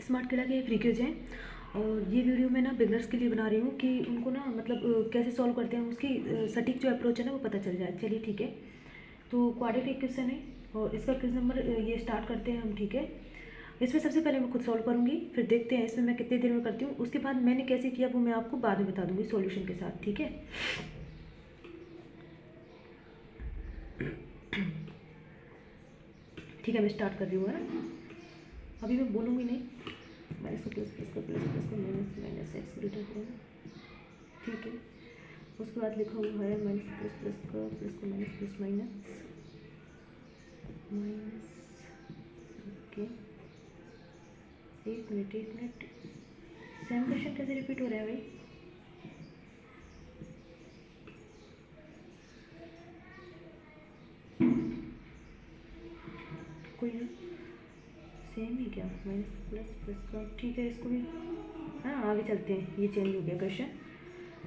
Smart किला के free quiz हैं और ये वीडियो मैं ना बिगनर्स के लिए बना रही हूँ कि उनको ना मतलब कैसे सॉल्व करते हैं उसकी सटीक जो अप्रोच है ना वो पता चल जाए। चलिए ठीक है, तो क्वाड्रेटिक क्वेश्चन है और इसका क्वेश्चन नंबर ये स्टार्ट करते हैं हम। ठीक है, इसमें सबसे पहले मैं खुद सॉल्व करूँगी, फिर देखते हैं इसमें मैं कितनी देर में करती हूँ। उसके बाद मैंने कैसे किया वो मैं आपको बाद में बता दूँगी सॉल्यूशन के साथ। ठीक है, ठीक है, मैं स्टार्ट कर रही हूँ ना, अभी मैं बोलूँगी नहीं। माइनस को प्लस, प्लस को प्लस, प्लस को minus, minus x greater than. ठीक है, उसके बाद लिखा हुआ है माइनस प्लस, प्लस का प्लस को minus, plus minus minus. Okay, एक मिनट, सेम क्वेश्चन कैसे रिपीट हो रहा है भाई? कोई ना, सेम ही क्या? माइनस प्लस, प्लस का। ठीक है, इसको भी हाँ आगे चलते हैं। ये चेंज हो गया क्वेश्चन।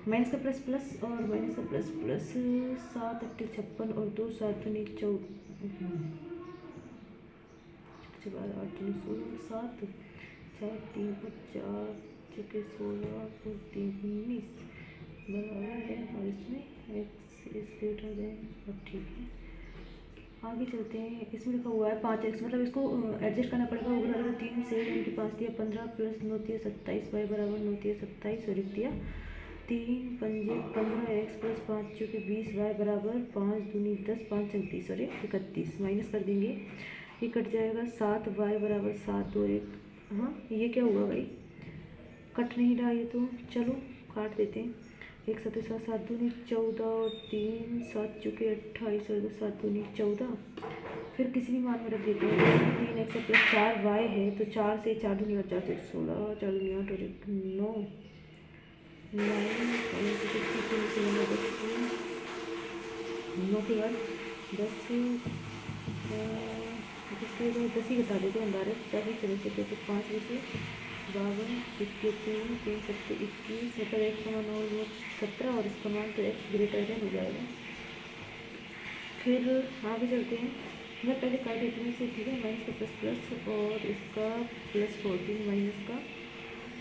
माइनस का प्लस प्लस और माइनस का प्लस प्लस, 7 8 56 और 2 7 2 14, 8 2 16, 7 4 3 और 4 6 16 और 3 19 बराबर है। और इसमें एक्स इज ग्रेटर देन। अब ठीक है, आगे चलते हैं। इसमें लिखा हुआ है 5x, मतलब इसको एडजस्ट करना पड़ेगा। ऊपर वाले को 3 से इनके 5 दिया 15 प्लस 9 दिया 27 y बराबर 9 दिया 27 और 1 दिया 3 पंजे 15x प्लस 5 जो कि 20 y बराबर 5 दूनी 10 5 34 और 1 31। माइनस कर देंगे, ये कट जाएगा। 7 y बराबर 7 2 1। हाँ ये क्या हुआ भाई, कट नहीं रहा ये तो, चलो काट देते हैं। 1 7 7 7 दूनी 14 और 3 7 चुके 28 और 7 दूनी 14। फिर किसी भी मान में रख देते हैं। 3 x प्लस 4 y है तो 4 से 4 दूनी 4 से 16, 4 दूनी 8 और 1 9 9 के बाद 10 ही बता देते हैं डायरेक्ट। 4 चले से 5 बचे 52 51 3 7 21, मतलब एक का मान और 17 और इसका मान तो एक्स ग्रेटर देन हो जाएगा। फिर आगे चलते हैं, मैं पहले कर देती हूँ इसे। ठीक है, माइनस का प्लस प्लस और इसका प्लस 14 माइनस का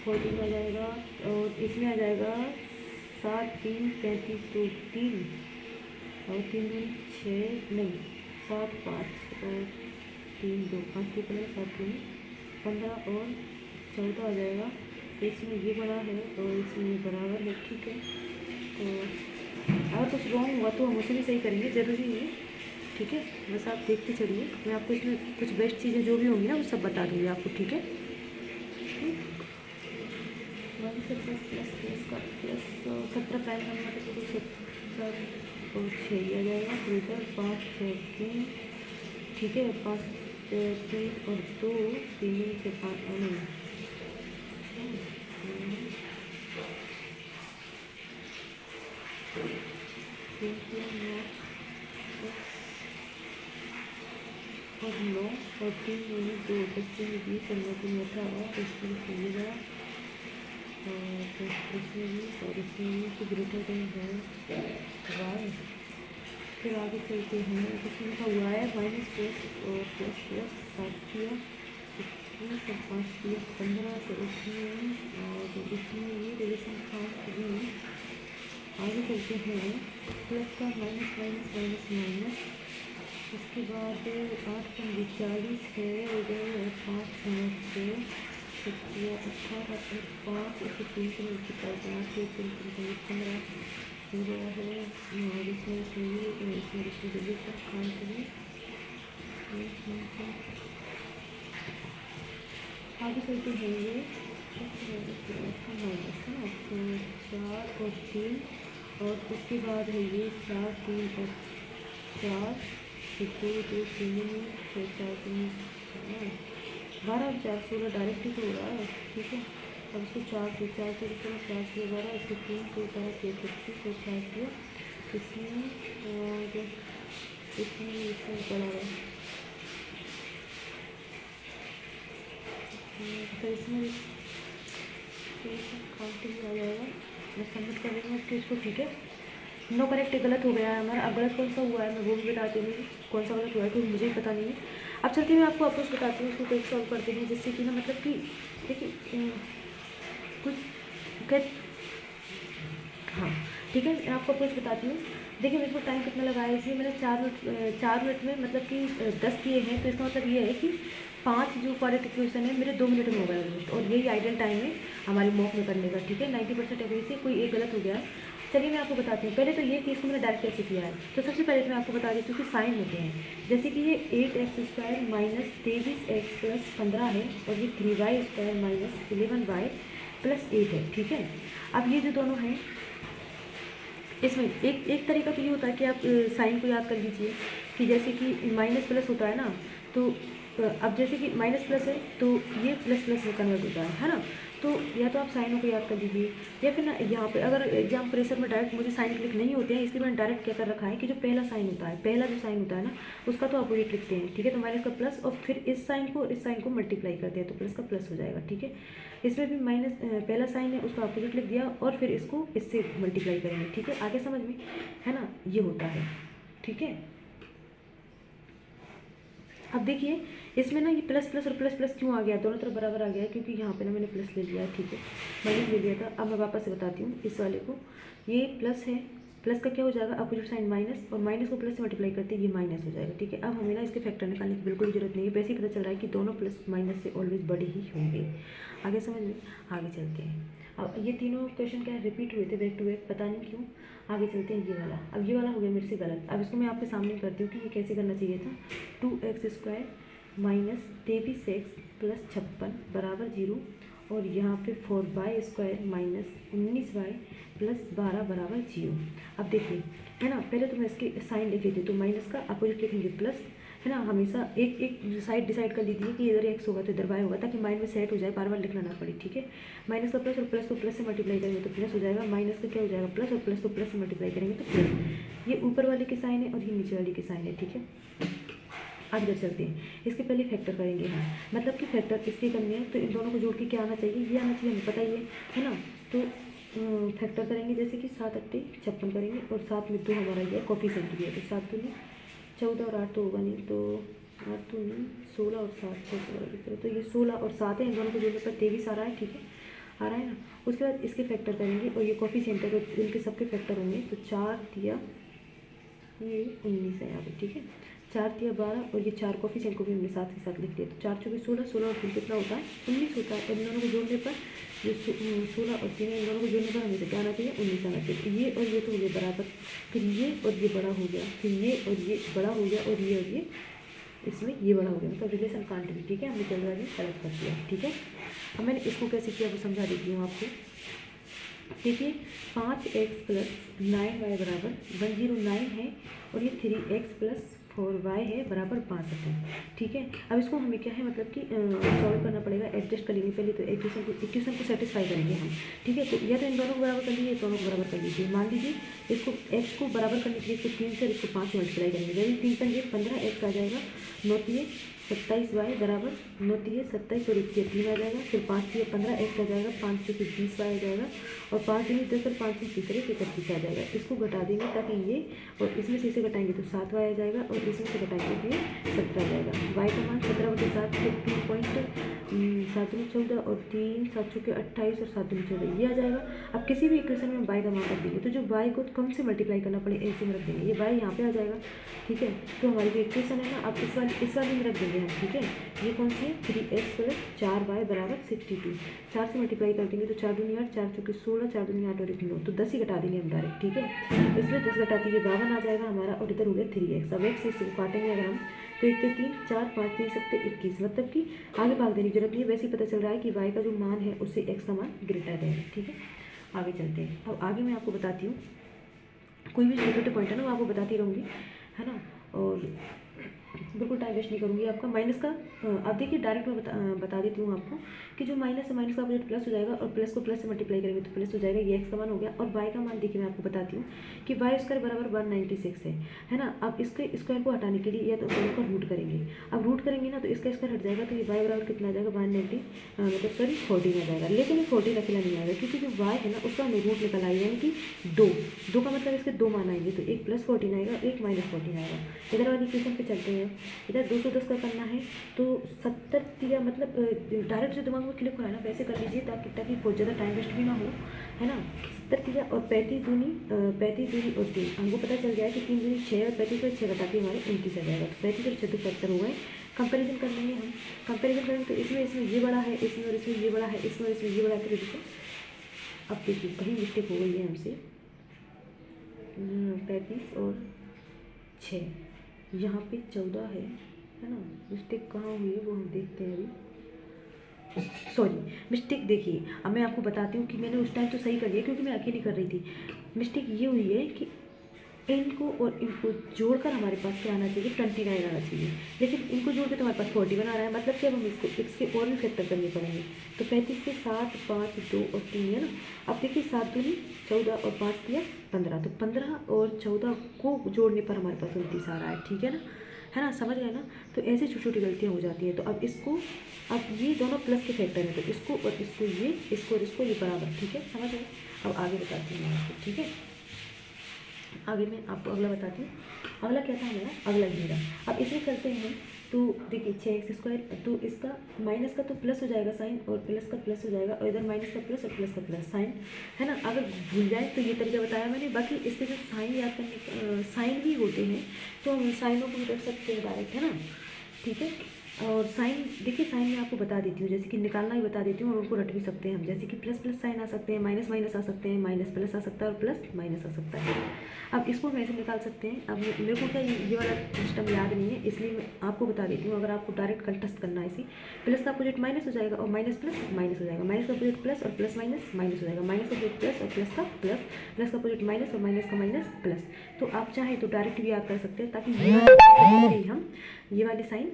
14 आ जाएगा और इसमें आ जाएगा 7 3 35 2 3 और 3 2 6 नहीं 7 5 और 3 2 5 के पहले 7 2 15 और 14 आ जाएगा। तो इसमें ये बड़ा है और इसमें ये बराबर है। ठीक है, तो अगर कुछ रॉन्ग हुआ तो हम उसे भी सही करेंगे, ज़रूरी नहीं। ठीक है, बस आप देखते चलिए, मैं आपको इसमें कुछ बेस्ट चीज़ें जो भी होंगी ना वो सब बता दूँगी आपको। ठीक है, वन से प्लस प्लस प्लस का प्लस 17 प्राइम नंबर है तो 17 और 6 आ जाएगा ग्रेटर 5 6 3। ठीक है, 5 3 और 2 3 से 5 नहीं और 9 और 3 2 10 3 20 और 9 3 18 इसमें सुविधा और इसमें भी और इसमें भी तो ग्रेटर देन है वाई। फिर आगे चलते हैं, इसमें लिखा हुआ है माइनस प्लस और प्लस प्लस 7 दिया 21 और 5 दिया 15 तो इसमें और इसमें ये रिलेशन 5 भी। आगे चलते हैं, प्लस का माइनस माइनस माइनस माइनस, उसके बाद 8 पंजे 40 है इधर 5 से 18 और 5 इसे 3 से मल्टीप्लाई करना 15 हो गया है। और इसमें जल्दी से काम करें। आगे चलते हैं, ये माइनस है ना, तो 4 और 3 और उसके बाद है ये 4 3 और 4 2 2 3 6 4 3 12 4 16 डायरेक्ट ही तो हो रहा है। ठीक है, अब इसको 4 से 4 से 4 से 12 इसको 3 से 4 से 36 और 4 से इसमें और इसमें बड़ा है तो इसमें काउंटिंग आ जाएगा। मैं सबमिट कर देंगे उसके इसको। ठीक है, नो करेक्ट गलत हो गया है हमारा। अब गलत कौन सा हुआ है मैं वो भी बताती हूँ, कौन सा गलत हुआ है क्योंकि मुझे ही पता नहीं है। अब चलते मैं आपको अप्रोच बताती हूँ, उसको कैसे सॉल्व करते हैं, जिससे कि ना मतलब कि देखिए कुछ हाँ ठीक है, मैं आपको अप्रोच बताती हूँ। देखिए मेरे को टाइम कितना लगा है, इसलिए मैंने 4 मिनट में मतलब कि 10 किए हैं, तो इसका मतलब ये है कि 5 जो क्वाड्रेटिक इक्वेशन है मेरे 2 मिनट में हो गया ऑलमोस्ट, और यही आइडियल टाइम है हमारे मॉक में करने का। ठीक है, 90% एक्यूरेसी, कोई एक गलत हो गया। चलिए मैं आपको बताती हूँ। पहले तो ये कि इसको मैंने डायरेक्ट कैसे किया है, तो सबसे पहले तो मैं आपको बता देती हूँ कि साइन होते हैं। जैसे कि ये 8x² माइनस 23x प्लस 15 है, और ये 3y² माइनस 11y प्लस 8 है। ठीक है, अब ये जो दोनों हैं इसमें एक तरीका तो ये होता है कि आप साइन को याद कर लीजिए कि जैसे कि माइनस प्लस होता है ना, तो अब जैसे कि माइनस प्लस है तो ये प्लस प्लस में कन्वर्ट होता है ना। तो या तो आप साइनों को याद कर लीजिए, या फिर ना यहाँ पे अगर एग्जाम प्रेशर में डायरेक्ट मुझे साइन क्लिक नहीं होते हैं, इसलिए मैंने डायरेक्ट क्या कर रखा है कि जो पहला साइन होता है, पहला जो साइन होता है ना, उसका तो अपोजिट लिखते हैं। ठीक है, तो माइनस का प्लस, और फिर इस साइन को मल्टीप्लाई करते हैं, तो प्लस का प्लस हो जाएगा। ठीक है, इसमें भी माइनस पहला साइन है उसका अपोजिट लिख दिया, और फिर इसको इससे मल्टीप्लाई करेंगे। ठीक है, आगे समझ में है ना, ये होता है। ठीक है, अब देखिए इसमें ना ये प्लस प्लस और प्लस प्लस क्यों आ गया, दोनों तरफ बराबर आ गया है, क्योंकि यहाँ पे ना मैंने प्लस ले लिया है। ठीक है, माइनस ले लिया था। अब मैं वापस से बताती हूँ इस वाले को, ये प्लस है, प्लस का क्या हो जाएगा अपोजिट साइन माइनस, और माइनस को प्लस से मल्टीप्लाई करते हैं ये माइनस हो जाएगा। ठीक है, अब हमें ना इसके फैक्टर निकालने की बिल्कुल जरूरत नहीं है, वैसे ही पता चल रहा है कि दोनों प्लस माइनस से ऑलवेज बड़े ही होंगे। आगे समझ में, आगे चलते हैं। अब ये तीनों क्वेश्चन क्या है, रिपीट हुए थे बैक टू बैक, पता नहीं क्यों। आगे चलते हैं, ये वाला, अब ये वाला हो गया मेरे से गलत। अब इसको मैं आपके सामने करती हूँ कि ये कैसे करना चाहिए था। 2x² माइनस 23x प्लस 56 बराबर 0, और यहाँ पे 4y² माइनस 19y प्लस 12 बराबर 0। अब देखिए है ना, पहले तो मैं इसके साइन लिख लेती हूँ, तो माइनस का अपोजिट लिखेंगे प्लस, है ना। हमेशा एक साइड डिसाइड कर लीजिए कि इधर x होगा तो इधर y होगा, ताकि माइंड में सेट हो जाए, बार बार लिखना ना पड़े। ठीक है, माइनस का प्लस, और प्लस को प्लस से मल्टीप्लाई करेंगे तो प्लस हो जाएगा, माइनस का क्या हो जाएगा प्लस, और प्लस को प्लस से मल्टीप्लाई करेंगे तो प्लस। ये ऊपर वाले के साइन है और ये नीचे वाले के साइन है। ठीक है, अब इधर चलते हैं, इसके पहले फैक्टर करेंगे हम, मतलब कि फैक्टर इसके करने हैं तो इन दोनों को जोड़ के क्या आना चाहिए, ये आना चाहिए, हमें पता ही है ना। तो फैक्टर करेंगे, जैसे कि 7 8 56 करेंगे, और 7 में 2 हमारा ये कोफिशिएंट भी है, तो 7 2 14 और 8 तो होगा नहीं, तो 8 2 16 और 7 तो ये 16 और 7 है, इन दोनों को जोड़ने पर 23 आ रहा है। ठीक है, आ रहा है ना। उसके बाद इसके फैक्टर करेंगे, और ये कोफिशिएंट है तो इनके सबके फैक्टर होंगे, तो 4 दिया ये 19 है यहाँ पे। ठीक है, 4 दिया 12, और ये 4 कोफिशिएंट को भी हमने साथ के साथ लिख दिया, तो 4 चौके 16, 16 और 3 कितना होता है 19 होता है। और इन दोनों को जोड़ने पर जो 16 और 3 इन दोनों को जोड़ने पर हमें क्या आना चाहिए 19 आना चाहिए। तो ये और ये तो हो गया बराबर, फिर ये और ये बड़ा हो गया, फिर ये और ये बड़ा हो गया, और ये इसमें ये बड़ा हो गया, मतलब रिलेशन कांट भी। ठीक है, हमने जल्दबाजी सेलेक्ट कर दिया। ठीक है, अब मैंने इसको कैसे किया वो समझा देती हूँ आपको। देखिए 5x प्लस 9y बराबर 109 है, और ये 3x प्लस 4y है बराबर 62 है। ठीक है, अब इसको हमें क्या है मतलब कि सॉल्व करना पड़ेगा, एडजस्ट कर लेंगे पहले, तो इक्वेशन को सेटिस्फाई करेंगे हम। ठीक है, तो या तो इन दोनों को बराबर कर लीजिए, दोनों को बराबर कर लीजिए। मान लीजिए इसको x को बराबर करने के लिए इसको 3 से और इसको 5 से मल्टीप्लाई करेंगे, यदि 3 पंजे 15x आ जाएगा, 9 3 27y बराबर 9 3 27 और 1 3 आ जाएगा, फिर 5 3 15x आ जाएगा, 5 से 20y आ जाएगा, और 5 3 10 और 5 से 31 आ जाएगा। इसको घटा देंगे ताकि ये, और इसमें से इसे घटाएंगे तो 7y आ जाएगा, और इसमें से घटाएंगे तो ये 17 आ जाएगा। y का मान 17/7 फिर 3.7 14 और 3 7 के 28 और 7 14 ये आ जाएगा। अब किसी भी इक्वेशन में y का मान रख देंगे, तो जो y को कम से मल्टीप्लाई करना पड़े ऐसे में रख देंगे, ये y यहाँ पे आ जाएगा। ठीक है, तो हमारी जो इक्वेशन है ना, अब इस वाली में रख देंगे हम। ठीक है, ये कौन सी है 3x प्लस 4y बराबर 62, 4 से मल्टीप्लाई कर देंगे तो 4 दूनी 8, 4 चौके 16, 4 दूनी 8 और 1 9, तो 10 ही घटा देंगे हम डायरेक्ट। ठीक है, इसमें 10 घटा दीजिए 52 आ जाएगा हमारा, और इधर हो गया 3x। अब x से काटेंगे अगर हम, तो 1 3 4 5 3 7 21, मतलब कि आगे भाग देने की जरूरत नहीं है, वैसे ही पता चल रहा है कि y का जो मान है उससे x का मान ग्रेटर है। ठीक है, आगे चलते हैं। अब आगे मैं आपको बताती हूँ, कोई भी छोटे छोटे पॉइंट है ना वो आपको बताती रहूँगी, है ना, और बिल्कुल टाइम वेस्ट नहीं करूँगी आपका। माइनस का अब देखिए डायरेक्ट मैं बता देती हूँ आपको कि जो माइनस है, माइनस का अपोजिट प्लस हो जाएगा, और प्लस को प्लस से मल्टीप्लाई करेंगे तो प्लस हो जाएगा, ये एक्स का मान हो गया। और वाई का मान देखिए मैं आपको बताती हूँ कि वाई स्क्वायर बराबर 196 है ना। अब इसके स्क्वायर को हटाने के लिए या तो दोनों का रूट करेंगे, अब रूट करेंगे ना तो इसका स्क्वायर हट जाएगा, तो ये वाई बराबर कितना आ जाएगा 190 मतलब सॉरी 14 आ जाएगा। लेकिन ये 14 अकेला नहीं आएगा, क्योंकि जो वाई है ना उसका हमें रूट निकल आएगा, यानी कि 2 का मतलब इसके 2 मान आएंगे, तो एक प्लस 14 आएगा, एक माइनस 14 आएगा। इधर वाली इक्वेशन पे चलते हैं हैं, इधर 210 का करना है तो 70 दिया, मतलब डायरेक्ट जो दिमाग में क्लिक हो रहा है ना वैसे कर लीजिए ताकि बहुत ज़्यादा टाइम वेस्ट भी ना हो, है ना। 70 दिया और 35 दूनी 35 और 3, हमको पता चल गया कि 3 दूनी 6 और 35 और 6 घटा के हमारे 29 आ जाएगा। तो 35 और 6 75 हो गए। कंपेरिजन कर लेंगे हम, कंपेरिजन करेंगे तो इसमें ये बड़ा है, इसमें और इसमें ये बड़ा है, इसमें और इसमें ये बड़ा है, तो जैसे अब देखिए कहीं मिस्टेक हो गई है हमसे, 35 और 6, यहाँ पे 14 है ना। मिस्टेक कहाँ हुई है वो हम देखते हैं अभी। सॉरी, मिस्टेक देखिए, अब मैं आपको बताती हूँ कि मैंने उस टाइम तो सही कर लिया क्योंकि मैं अकेली कर रही थी। मिस्टेक ये हुई है कि इनको और इनको जोड़कर हमारे पास क्या आना चाहिए, 29 आना चाहिए, लेकिन इनको जोड़ के तो हमारे पास 41 आ रहा है। मतलब कि अब हम इसके और भी फैक्टर करने पड़ेंगे। तो 35 के 7, 5, 2 और 3 है ना। अब देखिए 7 दूनी 14 और 5 दिया 15, तो 15 और 14 को जोड़ने पर हमारे पास 29 आ रहा है, ठीक है ना, समझ गए ना। तो ऐसे छोटी छोटी गलतियाँ हो जाती हैं। तो अब इसको, अब ये दोनों प्लस के फैक्टर हैं, तो इसको और इसको ये, इसको और इसको ये बराबर, ठीक है, समझ गए। अब आगे बताती हूँ मैं आपको, ठीक है। आगे मैं आपको अगला बताती हूँ। अगला क्या था हमारा, अगला ये रहा। अब इसमें करते हैं तो देखिए 6x², तो इसका माइनस का तो प्लस हो जाएगा साइन, और प्लस का प्लस हो जाएगा, और इधर माइनस का प्लस और प्लस का प्लस साइन, है ना। अगर भूल जाए तो ये तरीका बताया मैंने। बाकी इसके जो साइन याद करने साइन भी होते हैं तो हम साइनों को भी रख सकते हैं डायरेक्ट, है ना, ठीक है। और साइन देखिए, साइन मैं आपको बता देती हूँ, जैसे कि निकालना ही बता देती हूँ, और उनको रट भी सकते हैं हम। जैसे कि प्लस प्लस साइन आ सकते हैं, माइनस माइनस आ सकते हैं, माइनस प्लस आ सकता है, और प्लस माइनस आ सकता है। अब इसको हम ऐसे निकाल सकते हैं। अब मेरे को क्या ये वाला सिस्टम याद नहीं है, इसलिए मैं आपको बता देती हूँ। अगर आपको डायरेक्ट कंटस्ट करना है इसी, प्लस का अपोजिट माइनस हो जाएगा, और माइनस प्लस माइनस हो जाएगा, माइनस का अपोजिट प्लस और प्लस माइनस माइनस हो जाएगा, माइनस का अपोजिट प्लस और प्लस का प्लस, प्लस का अपोजिट माइनस और माइनस का माइनस प्लस। तो आप चाहें तो डायरेक्ट भी याद कर सकते हैं, ताकि हम ये वाली साइन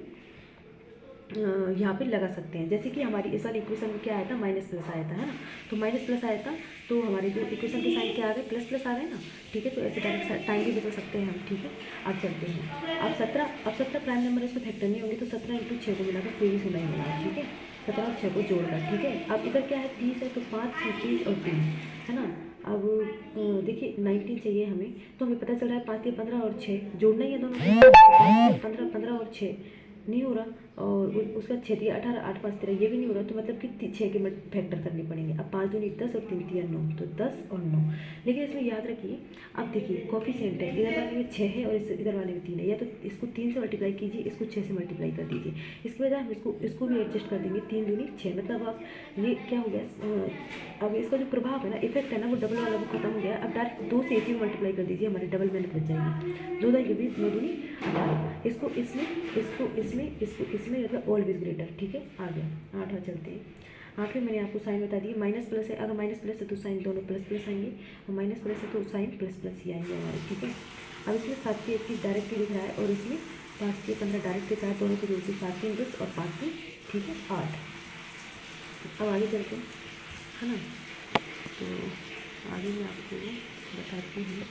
यहाँ पे लगा सकते हैं। जैसे कि हमारी इस वाली इक्वेशन में क्या आया था, माइनस प्लस आया था, है ना। तो माइनस प्लस आया था, तो हमारे जो इक्वेशन के साइन क्या आ गए, प्लस प्लस आ गए ना, ठीक है। तो ऐसे डायरेक्ट टाइम भी बचा सकते हैं हम, ठीक है। अब चलते हैं। अब 17 प्राइम नंबर इसमें फैक्टर नहीं होंगे, तो 17 × 6 को मिलाकर 23 होना ही होगा, ठीक है। 17 और 6 को जोड़कर, ठीक है। अब इधर क्या है, 30 है, तो 5, 36 और 3, है ना। अब देखिए 19 चाहिए हमें, तो हमें पता चल रहा है 5 के 15 और 6 जोड़ना ही है दोनों को। 5 के 15, 15 और 6 नहीं हो रहा, और उसका 6 दिया 18, 8 5 13, ये भी नहीं हो रहा। तो मतलब कि 6 के फैक्टर करने पड़ेंगे। अब 5 दूनी 10 और 3 तिया 9, तो 10 और 9। लेकिन इसमें याद रखिए, अब देखिए कोफिशिएंट है, इधर वाले में 6 है और इधर वाले में 3 है, या तो इसको 3 से मल्टीप्लाई कीजिए, इसको 6 से मल्टीप्लाई कर दीजिए। इसके बजाय हम इसको भी एडजस्ट कर देंगे, 3 दूनी 6, मतलब अब ये क्या हो गया, अब इसका जो प्रभाव है ना, इफेक्ट है ना, वो डबल वाला वो खत्म हो गया। अब डायरेक्ट 2 से इसी में मल्टीप्लाई कर दीजिए, हमारी डबल मेहनत बच जाएगी। 2 2 20, 9 दूनी 18, इसको इसमें, इसको इसमें, इसको इसमें, मतलब ऑलवेज ग्रेटर, ठीक है। आ गया 8। चलते हैं 8 में। मैंने आपको साइन बता दिया, माइनस प्लस है, अगर माइनस प्लस है तो साइन दोनों प्लस प्लस आएंगे, और माइनस प्लस है तो साइन प्लस प्लस ही आएंगे हमारे, ठीक है। अब इसमें 7 के 31 डायरेक्ट ही दिख रहा है, और इसमें 5 के 15 डायरेक्ट के साथ दोनों को जोड़ के 7 के 10 और 5 के, ठीक है, 8। अब आगे चलते हैं, है ना। तो आगे मैं आपको बताती हूँ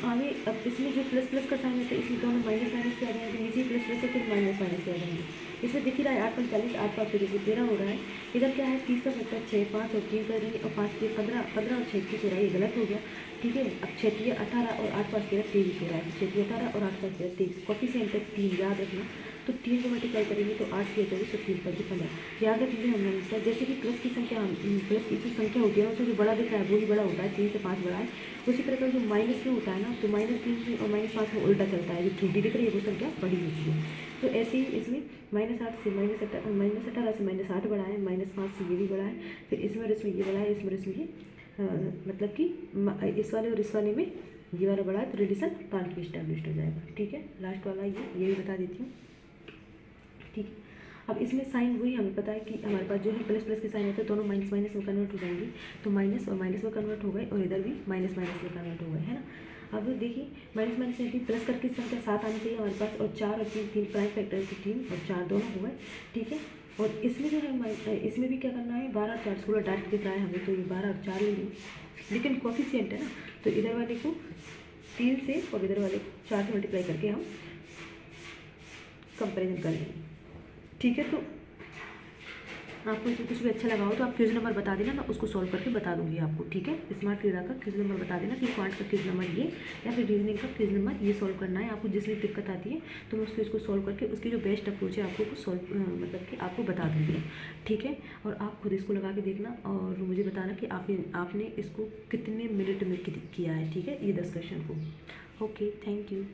आगे। अब इसमें जो प्लस प्लस का साइन होता है, इसमें दोनों माइनस माइनस के आ जाएंगे, नीचे प्लस प्लस है, फिर माइनस माइनस के आ जाएंगे। इसमें दिख ही रहा है 8 45, 8 5 देखिए 13 हो रहा है। इधर क्या है, 30 का फैक्टर 6, 5 और 3 कर देंगे, और 5 के 15, 15 और 6 21 हो रहा है, ये गलत हो गया, ठीक है। अब 6 3 18 और 8 5 13 23 हो रहा है, 6 3 18 और 8 5 13 23, कोफिशिएंट है 3, याद रखना। तो 3 को मल्टीप्लाई करेंगे तो 8 के 24 और 3 5 15, याद रख लीजिए हमने हमेशा। जैसे कि प्लस की संख्या, प्लस की जो संख्या होती है उसमें जो बड़ा दिख रहा है वो ही बड़ा होता है, 3 से 5 बड़ा है। उसी प्रकार जो माइनस में होता है ना, तो -3 और -5 में उल्टा चलता है, जो छोटी दिख रही है वो संख्या बड़ी होती है। तो ऐसे ही इसमें -8 से -18 से -8 बड़ा है, -5 से ये भी बड़ा है, फिर इसमें और इसमें ये बड़ा है, इसमें और इसमें ये, मतलब कि इस वाले और इस वाले में ये वाला बड़ा है, तो रिलेशन 5 में इस्टेब्लिश हो जाएगा, ठीक है। लास्ट वाला ये भी बता देती हूँ, ठीक है। अब इसमें साइन वही हमें पता है कि हमारे पास जो है प्लस प्लस के साइन होते हैं, दोनों माइनस माइनस में कन्वर्ट हो जाएंगे, तो माइनस और माइनस में कन्वर्ट हो गए, और इधर भी माइनस माइनस में कन्वर्ट हो गए, है ना। अब देखिए माइनस माइनस में प्लस करके संख्या 7 आनी चाहिए हमारे पास, और 4 और 3 प्राइम फैक्टर से 3 और 4 दोनों हो गए, ठीक है। और इसमें जो है इसमें भी क्या करना है, 12 और 4 16 डायरेक्ट दिख रहा है हमें, तो ये 12 और 4 लेंगे, लेकिन कोफिशिएंट है ना, तो इधर वाले को 3 से और इधर वाले को 4 से मल्टीप्लाई करके हम कंपेरिजन कर लेंगे, ठीक है। तो आपको इसमें कुछ भी अच्छा लगा हो तो आप क्विज नंबर बता देना, मैं उसको सॉल्व करके बता दूंगी आपको, ठीक है। स्मार्ट रीडर का क्विज नंबर बता देना कि क्वांट का क्विज नंबर ये या फिर रीजनिंग का क्विज नंबर ये सॉल्व करना है आपको। जिसमें दिक्कत आती है तो मैं उसको इसको सॉल्व करके उसकी जो बेस्ट अप्रोच है आपको सॉल्व मतलब कि आपको बता दूँगी, ठीक है। और आप खुद इसको लगा के देखना और मुझे बताना कि आपने इसको कितने मिनट में किया है, ठीक है, ये 10 क्वेश्चन को। Okay, thank you.